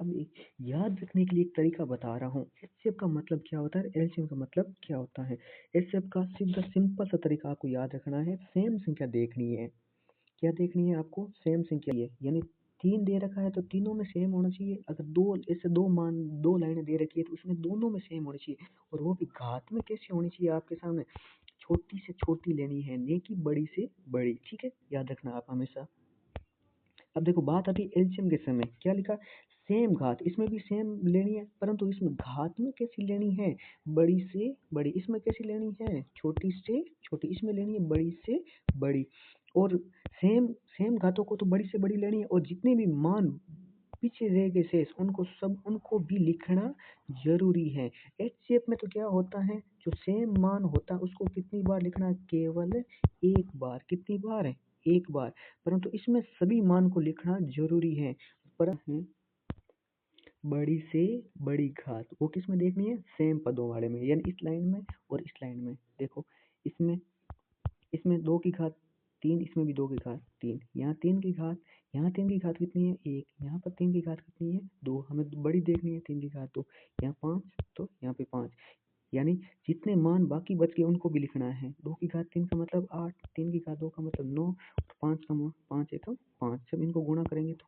अब याद रखने के लिए एक तरीका बता रहा हूँ। एचसीएफ का मतलब क्या होता है, एलसीएम का मतलब क्या होता है। एचसीएफ का सीधा सिंपल सा तरीका आपको याद रखना है, सेम संख्या देखनी है। क्या देखनी है आपको, सेम संख्या है, यानी 3 दे रखा है तो तीनों में सेम होना चाहिए। अगर दो लाइनें दे रखी है तो उसमें दोनों में सेम होनी चाहिए, और वो भी घात में कैसे होनी चाहिए आपके सामने, छोटी से छोटी लेनी है, ने की बड़ी से बड़ी। ठीक है, याद रखना आप हमेशा। अब देखो बात आती है एलसीएम के समय, क्या लिखा, सेम घात, इसमें भी सेम लेनी है, परंतु इसमें घात में कैसी लेनी है, बड़ी से बड़ी। इसमें कैसी लेनी है, छोटी से छोटी। इसमें लेनी है बड़ी से बड़ी। और सेम सेम घातों को तो बड़ी से बड़ी लेनी है, और जितने भी मान पीछे रह गए शेष उनको भी लिखना जरूरी है। एचसीएफ में तो क्या होता है, जो सेम मान होता है उसको कितनी बार लिखना है, केवल एक बार। कितनी बार है, एक बार। परंतु इसमें सभी मान को लिखना जरूरी है। परंतु बड़ी से बड़ी घात वो किस में देखनी है, सेम पदों वाले में, यानी इस लाइन में और इस लाइन में। देखो इसमें इसमें 2 की घात 3, इसमें भी 2 की घात 3, यहाँ 3 की घात, यहाँ 3 की घात कितनी है, 1, यहाँ पर 3 की घात कितनी है, 2, हमें बड़ी देखनी है 3 की घात 2, यहाँ 5 तो यहाँ पे 5, यानी जितने मान बाकी बच गए उनको भी लिखना है। 2 की घात 3 का मतलब 8, 3 की घात 2 का मतलब 9, 5 का 5 है तो 5, जब इनको गुणा करेंगे तो